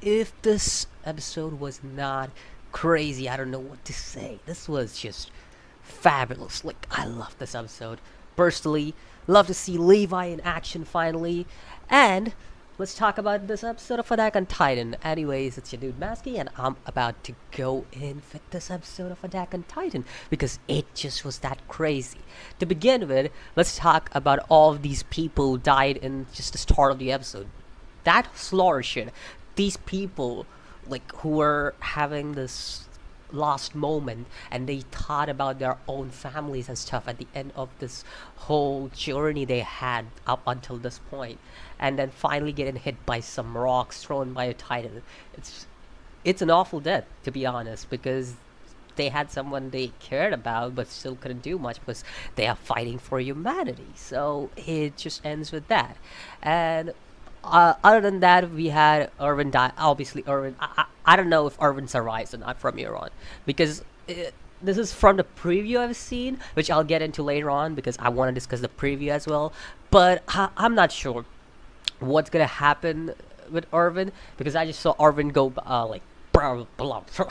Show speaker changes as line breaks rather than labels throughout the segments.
if this episode was not crazy, I don't know what to say. This was just fabulous. Like, I love this episode. Personally, love to see Levi in action finally. And let's talk about this episode of Attack on Titan. Anyways, it's your dude Masky, and I'm about to go in with this episode of Attack on Titan because it just was that crazy. To begin with, let's talk about all of these people who died in just the start of the episode. That slaughter shit. These people, like, who were having this lost moment and they thought about their own families and stuff at the end of this whole journey they had up until this point, and then finally getting hit by some rocks thrown by a titan. It's an awful death, to be honest, because they had someone they cared about but still couldn't do much because they are fighting for humanity. So it just ends with that. And other than that, we had Irvin die. Obviously, Irvin. I don't know if Irvin survives or not from here on, because this is from the preview I've seen, which I'll get into later on because I want to discuss the preview as well. But I'm not sure what's gonna happen with Irvin because I just saw Irvin go like blah, blah, blah,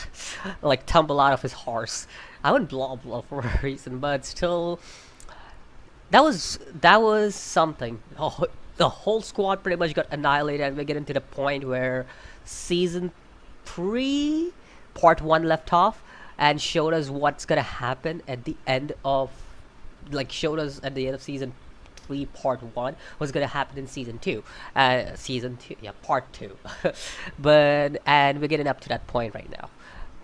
like tumble out of his horse. I wouldn't blah blah for a reason, but still, that was something. Oh, the whole squad pretty much got annihilated, and we're getting to the point where season 3 part 1 left off and showed us what's gonna happen at the end of, like, showed us at the end of season 3 part 1 what's gonna happen in season 2, yeah, part 2. And we're getting up to that point right now.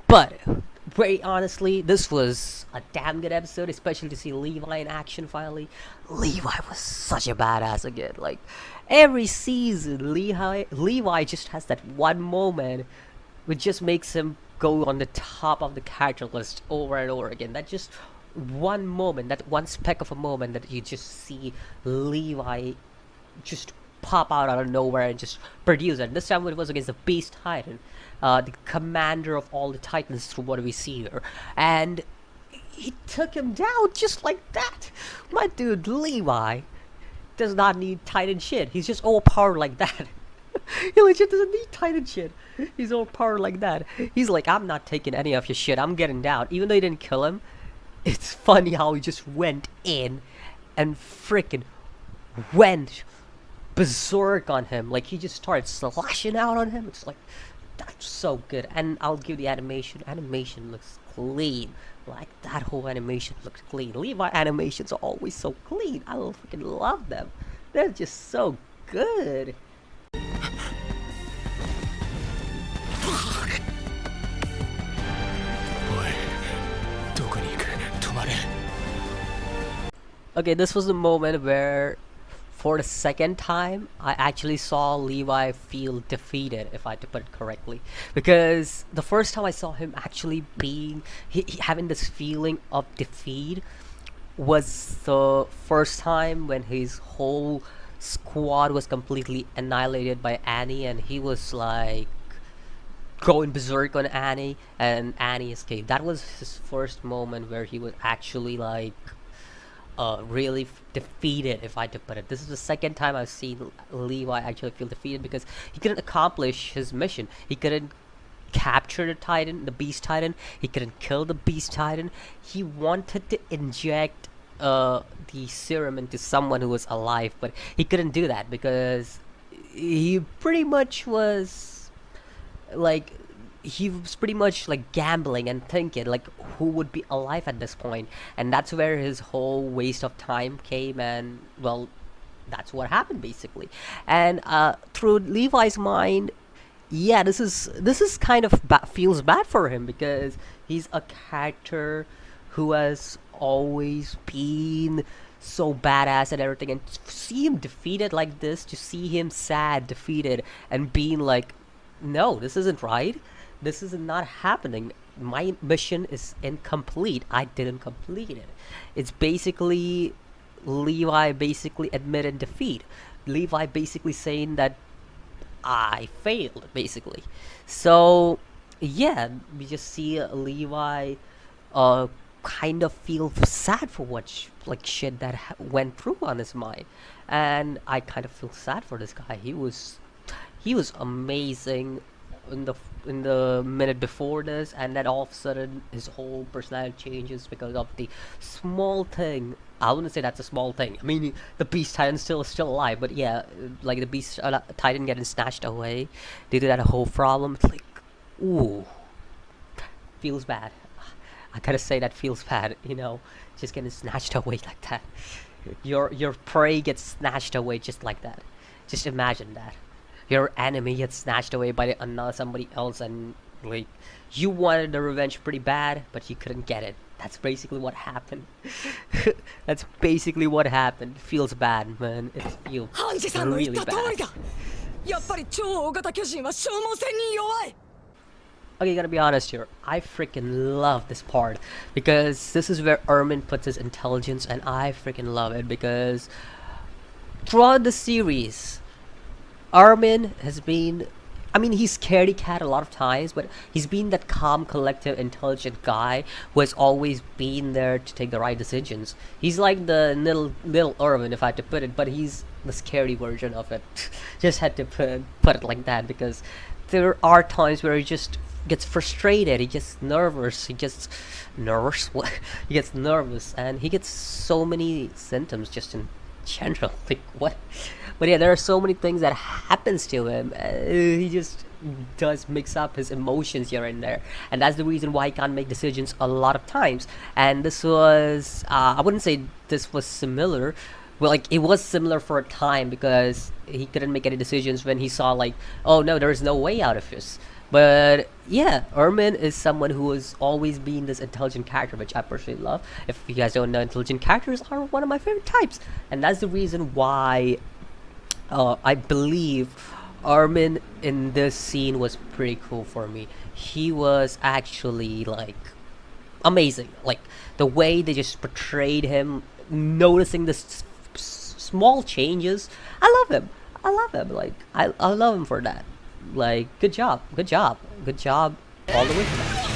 But very honestly, this was a damn good episode, especially to see Levi in action finally. Levi was such a badass again. Like, every season, Levi just has that one moment which just makes him go on the top of the character list over and over again. That just one moment, that one speck of a moment that you just see Levi just pop out of nowhere and just produce it. This time it was against the Beast Titan, the commander of all the Titans through what we see here, and he took him down just like that. My dude Levi does not need Titan shit. He's just overpowered like that. He legit doesn't need Titan shit. He's overpowered like that. He's like, I'm not taking any of your shit. I'm getting down. Even though he didn't kill him, it's funny how he just went in and freaking went berserk on him. Like, he just started slashing out on him. It's like, that's so good. And I'll give the animation. Animation looks clean. Like, that whole animation looks clean. Levi animations are always so clean. I freaking love them. They're just so good. Okay, this was the moment where, for the second time, I actually saw Levi feel defeated, if I had to put it correctly. Because the first time I saw him actually being, having this feeling of defeat was the first time when his whole squad was completely annihilated by Annie, and he was like going berserk on Annie, and Annie escaped. That was his first moment where he was actually like really defeated, if I had to put it. This is the second time I've seen Levi actually feel defeated because he couldn't accomplish his mission. He couldn't capture the Titan, the Beast Titan. He couldn't kill the Beast Titan. He wanted to inject the serum into someone who was alive, but he couldn't do that because he pretty much was like, he was pretty much like gambling and thinking like who would be alive at this point, and that's where his whole waste of time came, and well, that's what happened basically. And through Levi's mind, yeah, this is kind of feels bad for him because he's a character who has always been so badass and everything, and to see him defeated like this, to see him sad, defeated, and being like, no, this isn't right. This is not happening. My mission is incomplete. I didn't complete it. It's basically Levi basically admitted defeat. Levi basically saying that I failed, basically. So yeah, we just see Levi kind of feel sad for what like shit that went through on his mind, and I kind of feel sad for this guy. He was amazing in the minute before this, and then all of a sudden his whole personality changes because of the small thing. I wouldn't say that's a small thing. I mean, the Beast Titan's still alive, but yeah, like the Beast Titan getting snatched away due to that whole problem. It's like, ooh, feels bad. I gotta say that feels bad. Just getting snatched away like that. Your prey gets snatched away just like that. Just imagine that. Your enemy gets snatched away by another somebody else, and like you wanted the revenge pretty bad, but you couldn't get it. That's basically what happened. That's basically what happened. It feels bad, man. It feels really bad. Okay, gotta be honest here. I freaking love this part because this is where Ermin puts his intelligence, and I freaking love it because throughout the series, Armin has been, I mean, he's scaredy cat a lot of times, but he's been that calm, collective, intelligent guy who has always been there to take the right decisions. He's like the little Ermin, if I had to put it, but he's the scary version of it. Just had to put it like that because there are times where he just gets frustrated, he gets nervous, he gets nervous, and he gets so many symptoms just in general. Like what? But yeah, there are so many things that happens to him. He just does mix up his emotions here and there, and that's the reason why he can't make decisions a lot of times. And this was, I wouldn't say this was similar. Well, like it was similar for a time because he couldn't make any decisions when he saw like, oh no, there is no way out of this. But yeah, Ermin is someone who has always been this intelligent character, which I personally love. If you guys don't know, intelligent characters are one of my favorite types, and that's the reason why I believe Ermin in this scene was pretty cool for me. He was actually like amazing, like the way they just portrayed him, noticing the small changes. I love him. Like I love him for that. Like good job all the way from that.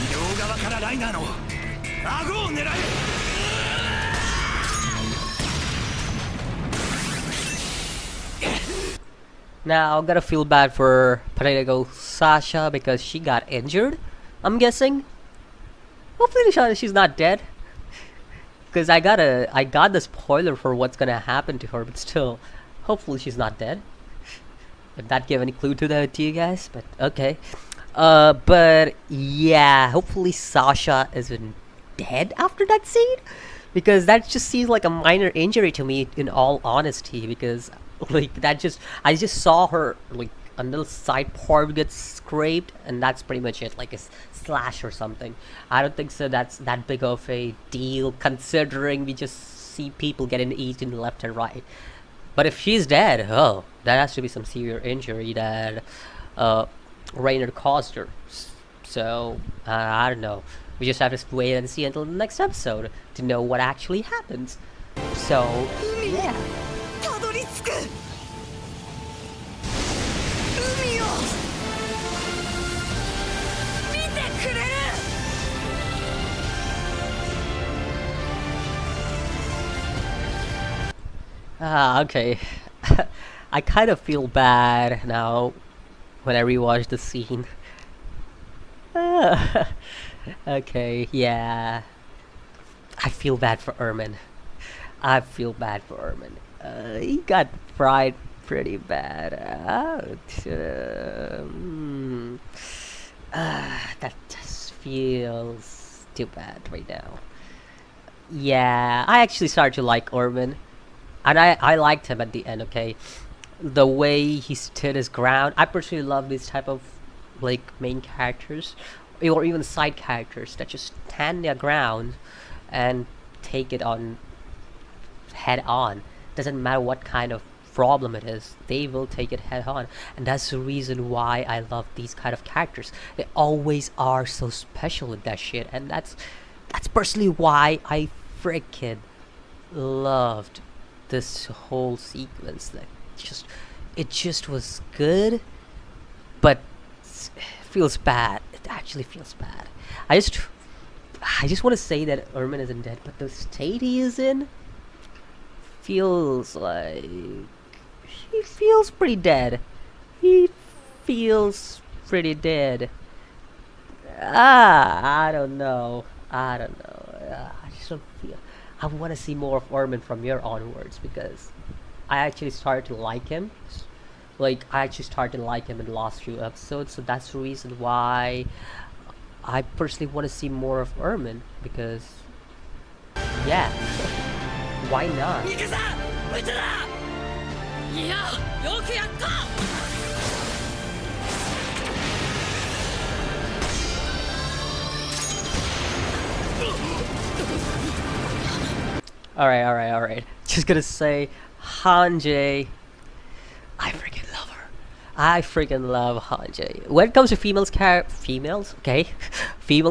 Now I'm gonna feel bad for Potato Sasha because she got injured, I'm guessing. Hopefully she's not dead, because I got the spoiler for what's gonna happen to her, but still, hopefully she's not dead. Did that give any clue to you guys? But okay. But yeah, hopefully Sasha isn't dead after that scene, because that just seems like a minor injury to me, in all honesty, because like I just saw her like a little side part get scraped, and that's pretty much it, like a slash or something. I don't think so that's that big of a deal, considering we just see people getting eaten left and right. But if she's dead, oh, that has to be some severe injury that Rainer caused her. So, I don't know. We just have to wait and see until the next episode to know what actually happens. So, yeah. Okay. I kind of feel bad now when I rewatch the scene. Okay, yeah. I feel bad for Ermin. He got fried pretty bad. That just feels too bad right now. Yeah, I actually started to like Ermin. And I liked him at the end, okay? The way he stood his ground. I personally love these type of like main characters, or even side characters that just stand their ground and take it on head on. Doesn't matter what kind of problem it is, they will take it head on. And that's the reason why I love these kind of characters. They always are so special with that shit, and that's personally why I freaking loved this whole sequence. Like it just was good, but it feels bad. It actually feels bad. I just want to say that Ermin isn't dead, but the state he is in feels like he feels pretty dead. He feels pretty did. I don't know. I don't know. I just don't feel. I want to see more of Orman from here onwards because I actually started to like him. Like I actually started to like him in the last few episodes, so that's the reason why I personally want to see more of Orman because, yeah, why not? Alright. Just gonna say, Hanji, I freaking love her. I freaking love Hanji. When it comes to female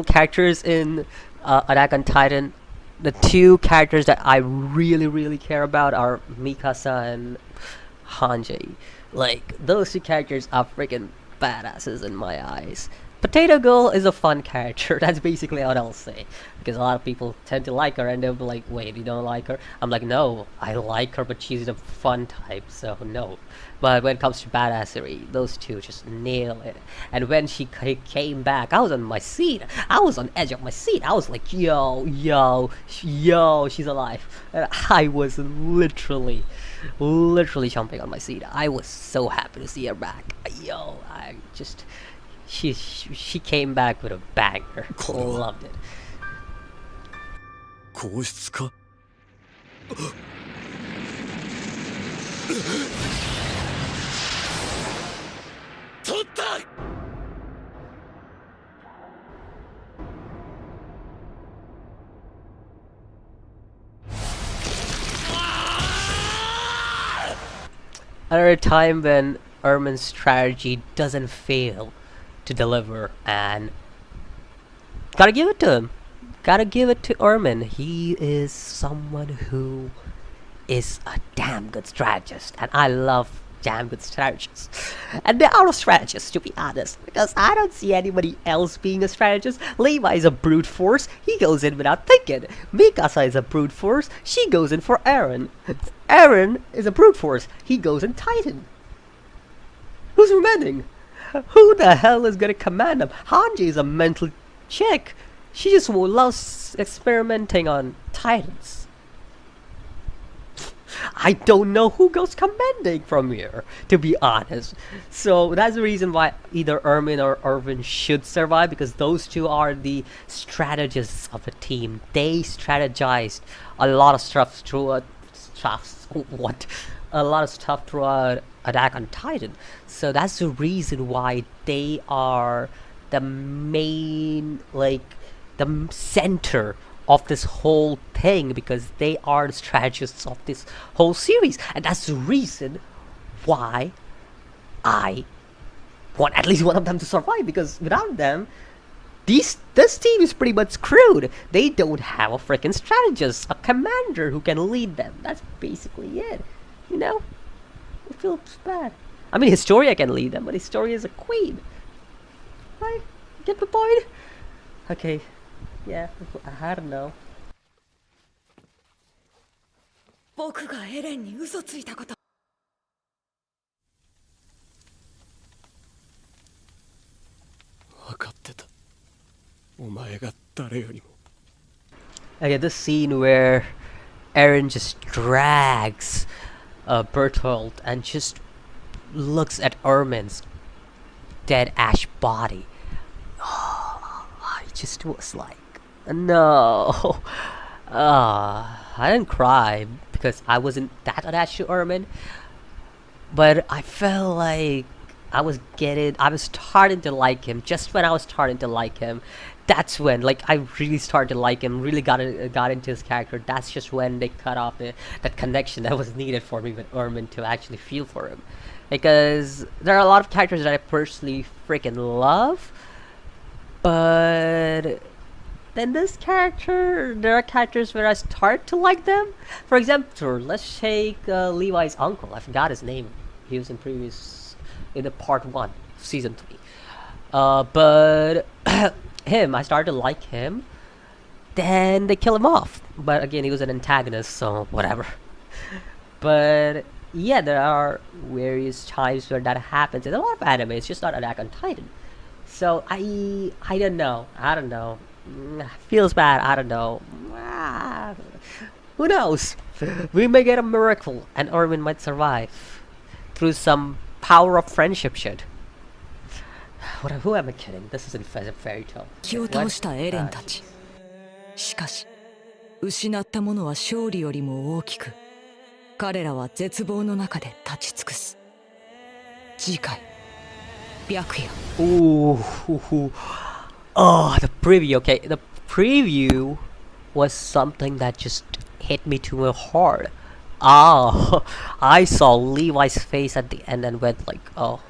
characters in Attack on Titan, the two characters that I really care about are Mikasa and Hanji. Like, those two characters are freaking badasses in my eyes. Potato Girl is a fun character. That's basically what I'll say. Because a lot of people tend to like her and they'll be like, wait, you don't like her? I'm like, no, I like her, but she's the fun type, so no. But when it comes to badassery, those two just nail it. And when she came back, I was on my seat. I was on edge of my seat. I was like, yo, she's alive. And I was literally jumping on my seat. I was so happy to see her back. Yo, I just... She came back with a banger. Loved it.
皇室か取った
Another time when Ermin's strategy doesn't fail to deliver, and gotta give it to him. Gotta give it to Ermin. He is someone who is a damn good strategist, and I love damn good strategists. And they're out of strategists, to be honest, because I don't see anybody else being a strategist. Levi is a brute force. He goes in without thinking. Mikasa is a brute force. She goes in for Eren. Eren is a brute force. He goes in Titan. Who's remaining? Who the hell is gonna command him? Hanji is a mental chick. She just loves experimenting on Titans. I don't know who goes commanding from here, to be honest. So that's the reason why either Ermin or Irvin should survive, because those two are the strategists of the team. They strategized a lot of stuff throughout Attack on Titan. So that's the reason why they are the main, like, the center of this whole thing, because they are the strategists of this whole series. And that's the reason why I want at least one of them to survive, because without them, this team is pretty much screwed. They don't have a freaking strategist, a commander who can lead them. That's basically it, you know? It feels bad. I mean, Historia can lead them, but Historia is a queen. Right? Get the point? Okay. Yeah, I don't know.
僕がエレンに嘘ついたこと。
分かってた。お前が誰よりも。
Okay, this scene where Eren just drags Bertolt and just looks at Ermin's dead ash body. Oh, I just was like, no. I didn't cry because I wasn't that attached to Ermin, but I felt like I was starting to like him. Just when I was starting to like him, that's when, like, I really started to like him, really got into his character. That's just when they cut off that connection that was needed for me with Ermin to actually feel for him. Because there are a lot of characters that I personally freaking love, but then this character, there are characters where I start to like them. For example, let's take Levi's uncle. I forgot his name. He was in the part 1, season 3. But him, I started to like him. Then they kill him off. But again, he was an antagonist, so whatever. But yeah, there are various times where that happens. In a lot of anime, it's just not Attack on Titan. So I don't know. I don't know. Feels bad. I don't know. Who knows? We may get a miracle, and Ormin might survive through some power of friendship shit. Who am I kidding? This isn't a fairy tale.
気を倒したエレンたち。しかし失ったものは勝利よりも大きく、彼らは絶望の中で立ち尽くす。次回白夜。
Ooh, oh, the preview. Okay, the preview was something that just hit me to my heart. Ah, I saw Levi's face at the end and went like, oh.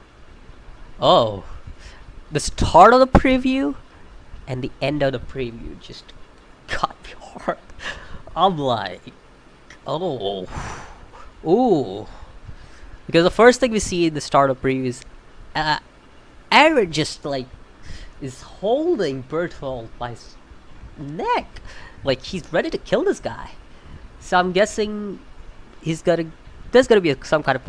The start of the preview and the end of the preview just got me hard. I'm like, oh, ooh, because the first thing we see in the start of preview is, Aaron just like is holding Berthold by his neck, like he's ready to kill this guy. So I'm guessing there's gonna be some kind of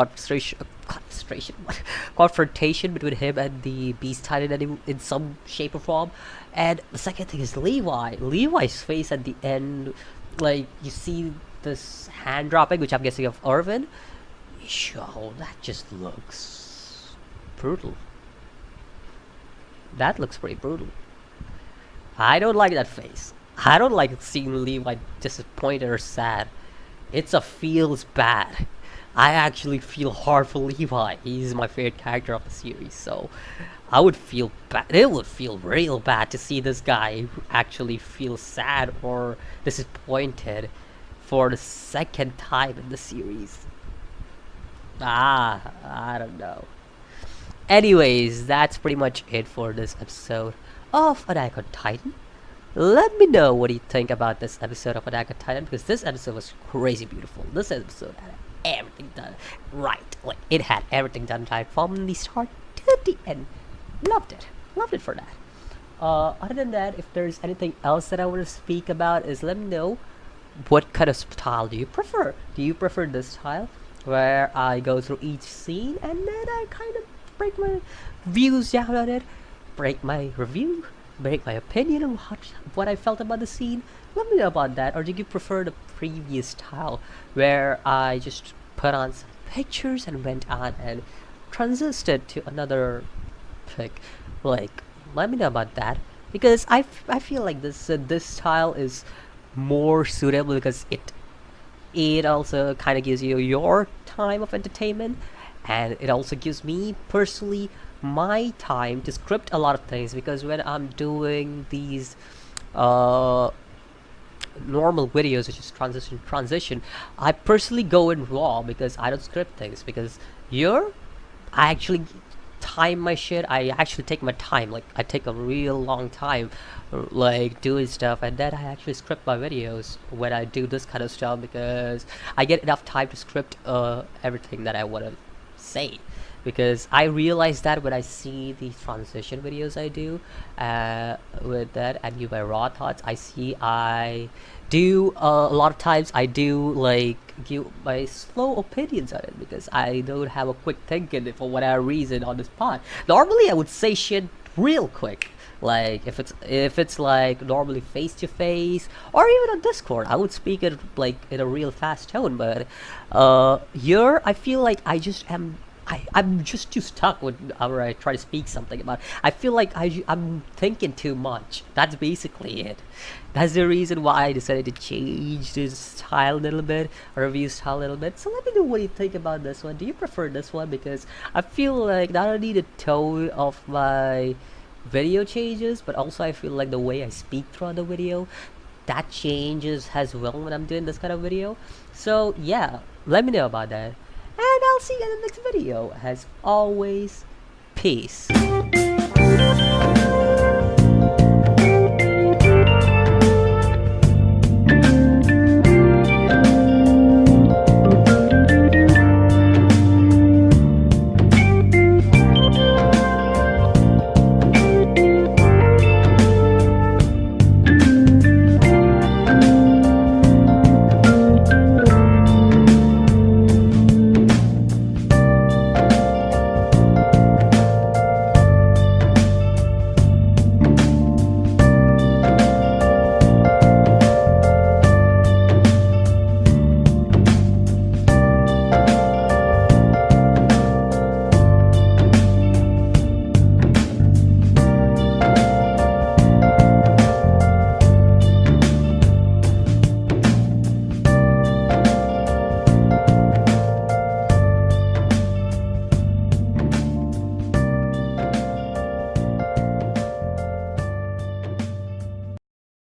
confrontation between him and the Beast Titan in some shape or form. And the second thing is Levi's face at the end, like you see this hand dropping, which I'm guessing of Irvin. Sure, that just looks brutal. That looks pretty brutal. I don't like that face. I don't like seeing Levi disappointed or sad. It's a feels bad. I actually feel hard for Levi. He's my favorite character of the series, so I would feel bad. It would feel real bad to see this guy actually feel sad or disappointed for the second time in the series. I don't know. Anyways, that's pretty much it for this episode of Attack on Titan. Let me know what you think about this episode of Attack on Titan, because this episode was crazy beautiful. This episode had everything done right. Like, it had everything done right from the start to the end. Loved it for that. Other than that, if there's anything else that I want to speak about, is let me know what kind of style do you prefer. Do you prefer this style where I go through each scene and then I kind of break my views down on it, break my review, break my opinion on what I felt about the scene? Let me know about that. Or do you prefer the previous style where I just put on some pictures and went on and transited to another pic? Like, let me know about that, because I feel like this style is more suitable because it also kind of gives you your time of entertainment, and it also gives me personally my time to script a lot of things, because when I'm doing these normal videos, which is transition, I personally go in raw because I don't script things, because here I actually time my shit. I actually take my time, like I take a real long time like doing stuff, and then I actually script my videos when I do this kind of stuff, because I get enough time to script everything that I want to say. Because I realize that when I see the transition videos I do with that and give my raw thoughts, I do a lot of times I do like give my slow opinions on it, because I don't have a quick thinking for whatever reason on this pod. Normally I would say shit real quick, like if it's like normally face to face or even on Discord, I would speak it like in a real fast tone. But here I feel like I'm just too stuck whenever I try to speak something about. I feel like I'm thinking too much. That's basically it. That's the reason why I decided to change this style a little bit, or review style a little bit. So let me know what you think about this one. Do you prefer this one? Because I feel like not only the tone of my video changes, but also I feel like the way I speak throughout the video, that changes as well when I'm doing this kind of video. So yeah, let me know about that. And I'll see you in the next video. As always, peace.